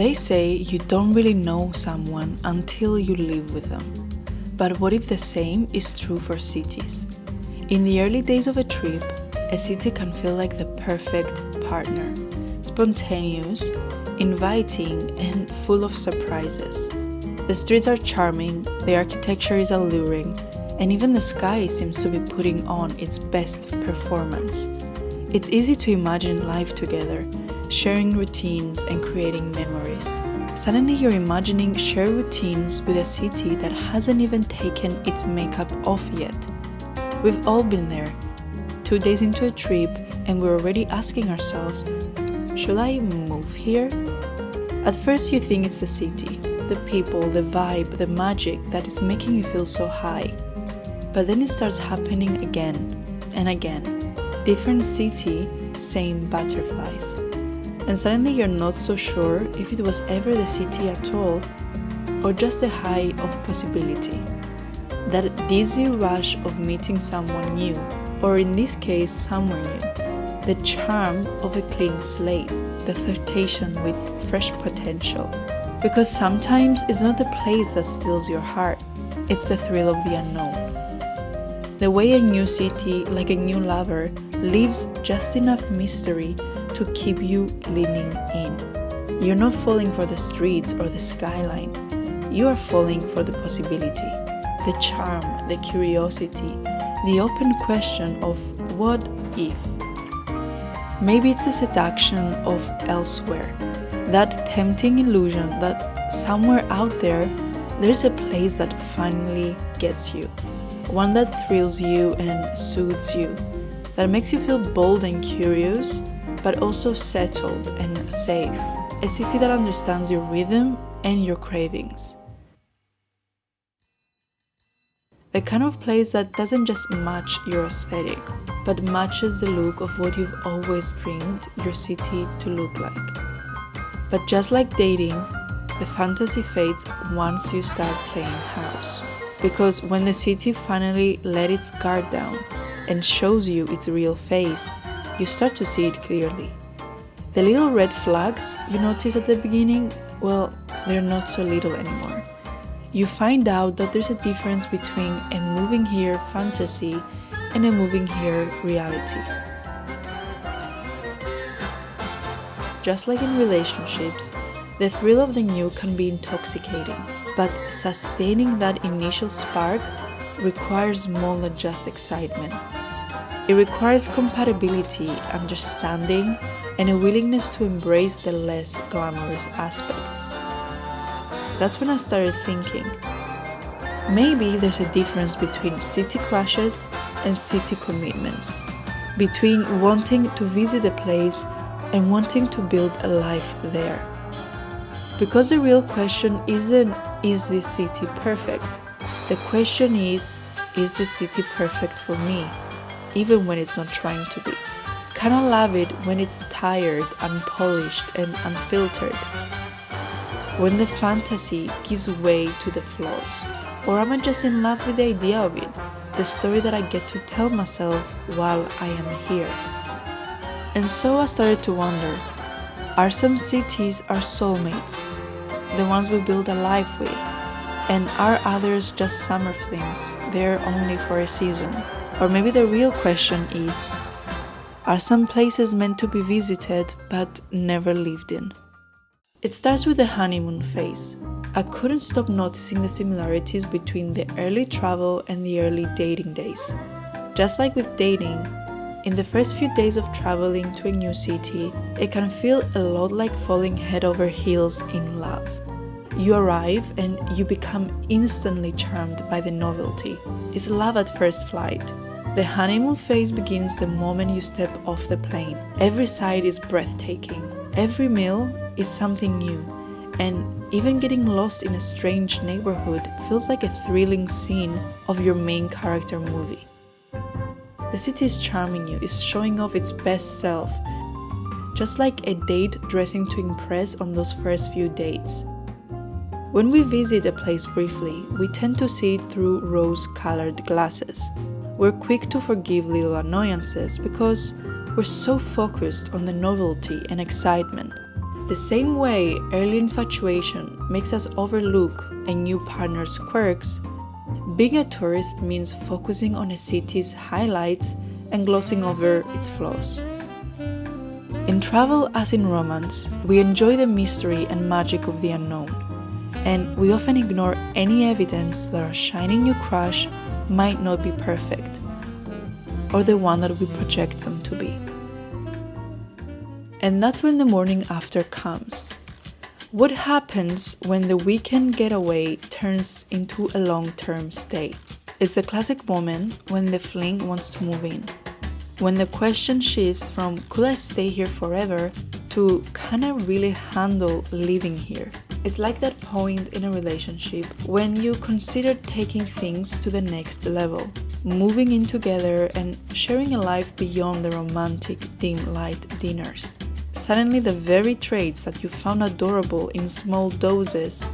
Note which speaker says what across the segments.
Speaker 1: They say you don't really know someone until you live with them. But what if the same is true for cities? In the early days of a trip, a city can feel like the perfect partner, spontaneous, inviting, and full of surprises. The streets are charming, the architecture is alluring, and even the sky seems to be putting on its best performance. It's easy to imagine life together, sharing routines and creating memories. Suddenly you're imagining shared routines with a city that hasn't even taken its makeup off yet. We've all been there, 2 days into a trip, and we're already asking ourselves, should I move here? At first you think it's the city, the people, the vibe, the magic that is making you feel so high. But then it starts happening again and again. Different city, same butterflies. And suddenly you're not so sure if it was ever the city at all, or just the high of possibility. That dizzy rush of meeting someone new, or in this case, somewhere new. The charm of a clean slate, the flirtation with fresh potential. Because sometimes it's not the place that steals your heart, it's the thrill of the unknown. The way a new city, like a new lover, leaves just enough mystery to keep you leaning in. You're not falling for the streets or the skyline. You are falling for the possibility, the charm, the curiosity, the open question of what if. Maybe it's the seduction of elsewhere, that tempting illusion that somewhere out there, there's a place that finally gets you. One that thrills you and soothes you, that makes you feel bold and curious, but also settled and safe. A city that understands your rhythm and your cravings. The kind of place that doesn't just match your aesthetic, but matches the look of what you've always dreamed your city to look like. But just like dating, the fantasy fades once you start playing house. Because when the city finally let its guard down and shows you its real face, you start to see it clearly. The little red flags you notice at the beginning, well, they're not so little anymore. You find out that there's a difference between a moving here fantasy and a moving here reality. Just like in relationships, the thrill of the new can be intoxicating, but sustaining that initial spark requires more than just excitement. It requires compatibility, understanding, and a willingness to embrace the less glamorous aspects. That's when I started thinking, maybe there's a difference between city crushes and city commitments, between wanting to visit a place and wanting to build a life there. Because the real question isn't, is this city perfect? The question is the city perfect for me, even when it's not trying to be? Can I love it when it's tired, unpolished, and unfiltered? When the fantasy gives way to the flaws? Or am I just in love with the idea of it, the story that I get to tell myself while I am here? And so I started to wonder, are some cities our soulmates, the ones we build a life with? And are others just summer flings, there only for a season? Or maybe the real question is, are some places meant to be visited but never lived in? It starts with the honeymoon phase. I couldn't stop noticing the similarities between the early travel and the early dating days. Just like with dating, in the first few days of traveling to a new city, it can feel a lot like falling head over heels in love. You arrive and you become instantly charmed by the novelty. It's love at first flight. The honeymoon phase begins the moment you step off the plane. Every sight is breathtaking. Every meal is something new. And even getting lost in a strange neighborhood feels like a thrilling scene of your main character movie. The city is charming you, is showing off its best self, just like a date dressing to impress on those first few dates. When we visit a place briefly, we tend to see it through rose-colored glasses. We're quick to forgive little annoyances because we're so focused on the novelty and excitement. The same way early infatuation makes us overlook a new partner's quirks, being a tourist means focusing on a city's highlights and glossing over its flaws. In travel, as in romance, we enjoy the mystery and magic of the unknown, and we often ignore any evidence that our shiny new crush might not be perfect, or the one that we project them to be. And that's when the morning after comes. What happens when the weekend getaway turns into a long-term stay? It's the classic moment when the fling wants to move in. When the question shifts from could I stay here forever to can I really handle living here? It's like that point in a relationship when you consider taking things to the next level, moving in together and sharing a life beyond the romantic dim light dinners. Suddenly the very traits that you found adorable in small doses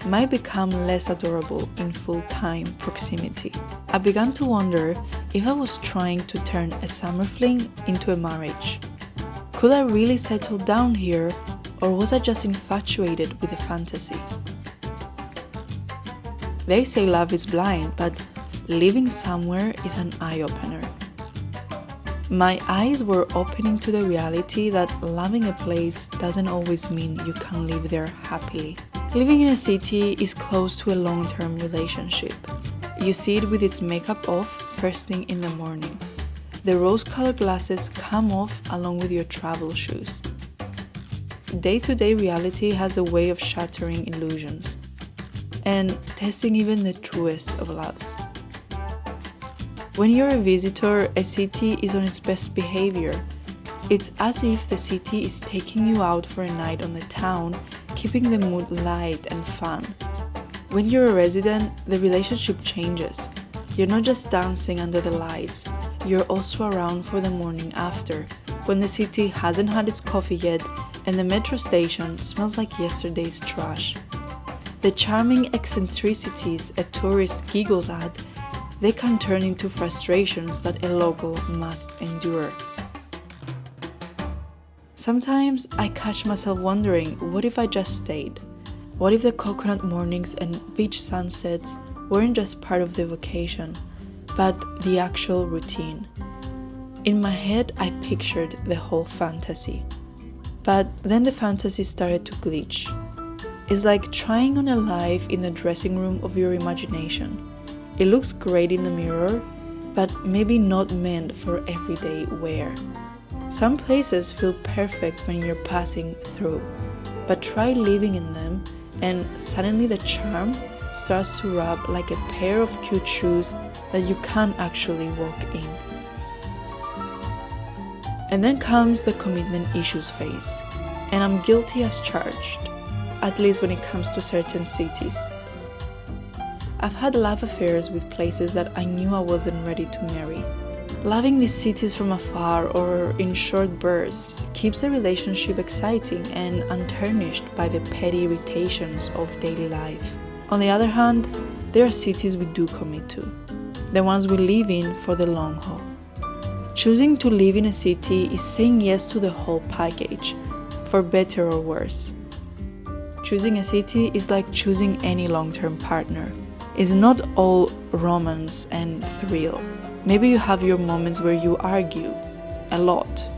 Speaker 1: might become less adorable in full-time proximity. I began to wonder if I was trying to turn a summer fling into a marriage. Could I really settle down here, or was I just infatuated with the fantasy? They say love is blind, but living somewhere is an eye-opener. My eyes were opening to the reality that loving a place doesn't always mean you can live there happily. Living in a city is close to a long-term relationship. You see it with its makeup off first thing in the morning. The rose-colored glasses come off along with your travel shoes. Day-to-day reality has a way of shattering illusions and testing even the truest of loves. When you're a visitor, a city is on its best behavior. It's as if the city is taking you out for a night on the town, keeping the mood light and fun. When you're a resident, the relationship changes. You're not just dancing under the lights, you're also around for the morning after, when the city hasn't had its coffee yet and the metro station smells like yesterday's trash. The charming eccentricities a tourist giggles at, they can turn into frustrations that a local must endure. Sometimes I catch myself wondering, what if I just stayed? What if the coconut mornings and beach sunsets weren't just part of the vacation, but the actual routine? In my head, I pictured the whole fantasy. But then the fantasy started to glitch. It's like trying on a life in the dressing room of your imagination. It looks great in the mirror, but maybe not meant for everyday wear. Some places feel perfect when you're passing through, but try living in them and suddenly the charm starts to rub like a pair of cute shoes that you can't actually walk in. And then comes the commitment issues phase, and I'm guilty as charged, at least when it comes to certain cities. I've had love affairs with places that I knew I wasn't ready to marry. Loving these cities from afar or in short bursts keeps the relationship exciting and untarnished by the petty irritations of daily life. On the other hand, there are cities we do commit to, the ones we live in for the long haul. Choosing to live in a city is saying yes to the whole package, for better or worse. Choosing a city is like choosing any long-term partner. It's not all romance and thrill. Maybe you have your moments where you argue a lot,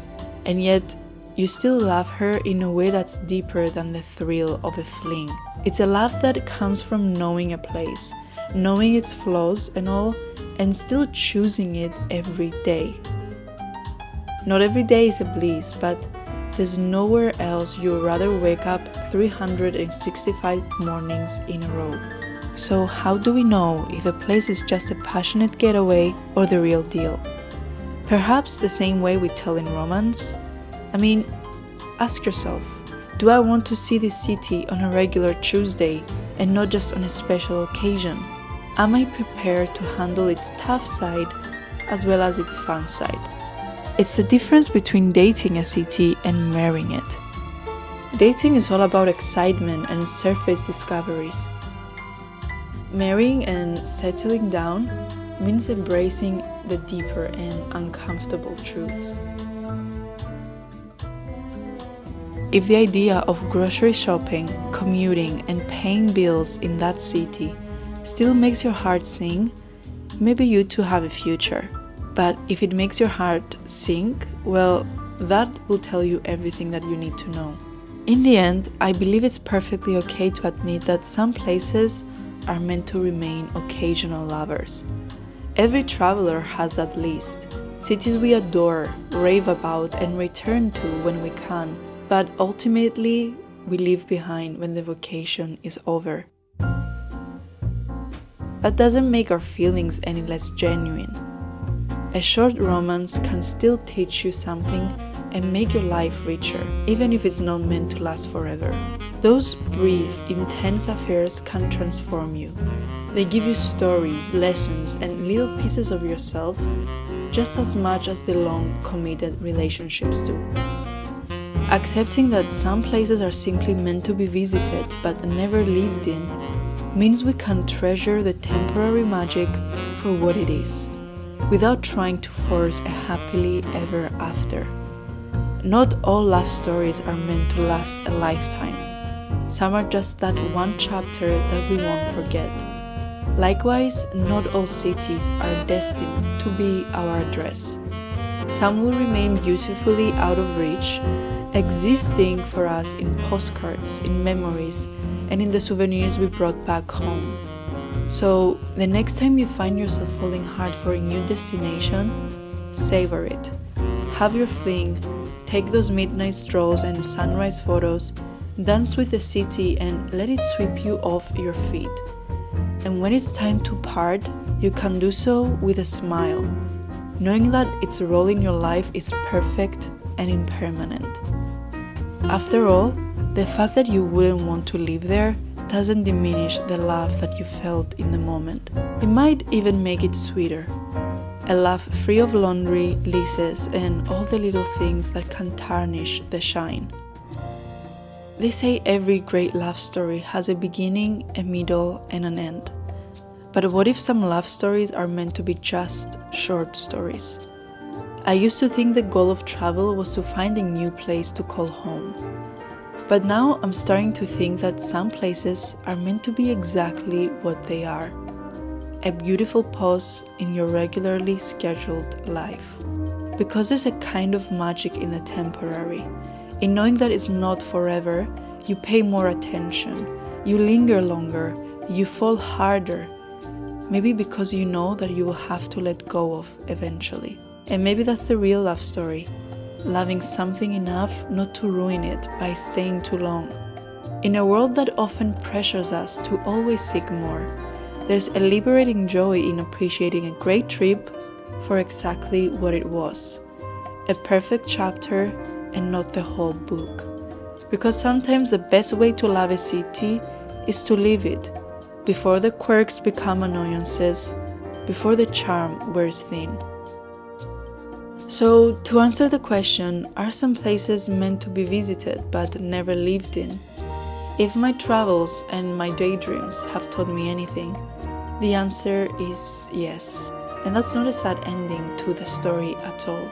Speaker 1: and yet you still love her in a way that's deeper than the thrill of a fling. It's a love that comes from knowing a place, knowing its flaws and all, and still choosing it every day. Not every day is a bliss, but there's nowhere else you'd rather wake up 365 mornings in a row. So how do we know if a place is just a passionate getaway or the real deal? Perhaps the same way we tell in romance? I mean, ask yourself, do I want to see this city on a regular Tuesday and not just on a special occasion? Am I prepared to handle its tough side as well as its fun side? It's the difference between dating a city and marrying it. Dating is all about excitement and surface discoveries. Marrying and settling down means embracing the deeper and uncomfortable truths. If the idea of grocery shopping, commuting, and paying bills in that city still makes your heart sing, maybe you too have a future. But if it makes your heart sink, well, that will tell you everything that you need to know. In the end, I believe it's perfectly okay to admit that some places are meant to remain occasional lovers. Every traveler has that list. Cities we adore, rave about, and return to when we can, but ultimately we leave behind when the vacation is over. That doesn't make our feelings any less genuine. A short romance can still teach you something and make your life richer, even if it's not meant to last forever. Those brief, intense affairs can transform you. They give you stories, lessons, and little pieces of yourself just as much as the long, committed relationships do. Accepting that some places are simply meant to be visited but never lived in means we can treasure the temporary magic for what it is, without trying to force a happily ever after. Not all love stories are meant to last a lifetime. Some are just that one chapter that we won't forget. Likewise, not all cities are destined to be our address. Some will remain beautifully out of reach, existing for us in postcards, in memories, and in the souvenirs we brought back home. So, the next time you find yourself falling hard for a new destination, savor it. Have your fling, take those midnight strolls and sunrise photos, dance with the city and let it sweep you off your feet. And when it's time to part, you can do so with a smile, knowing that its role in your life is perfect and impermanent. After all, the fact that you wouldn't want to live there doesn't diminish the love that you felt in the moment. It might even make it sweeter. A love free of laundry, leases, and all the little things that can tarnish the shine. They say every great love story has a beginning, a middle, and an end. But what if some love stories are meant to be just short stories? I used to think the goal of travel was to find a new place to call home. But now I'm starting to think that some places are meant to be exactly what they are. A beautiful pause in your regularly scheduled life. Because there's a kind of magic in the temporary. In knowing that it's not forever, you pay more attention, you linger longer, you fall harder. Maybe because you know that you will have to let go of eventually. And maybe that's the real love story. Loving something enough not to ruin it by staying too long. In a world that often pressures us to always seek more, there's a liberating joy in appreciating a great trip for exactly what it was. A perfect chapter and not the whole book. Because sometimes the best way to love a city is to live it, before the quirks become annoyances, before the charm wears thin. So, to answer the question, are some places meant to be visited but never lived in? If my travels and my daydreams have taught me anything, the answer is yes. And that's not a sad ending to the story at all.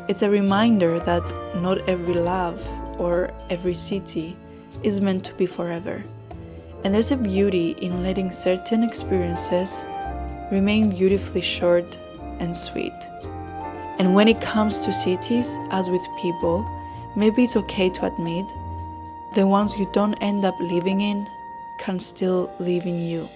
Speaker 1: It's a reminder that not every love or every city is meant to be forever. And there's a beauty in letting certain experiences remain beautifully short and sweet. And when it comes to cities, as with people, maybe it's okay to admit the ones you don't end up living in can still live in you.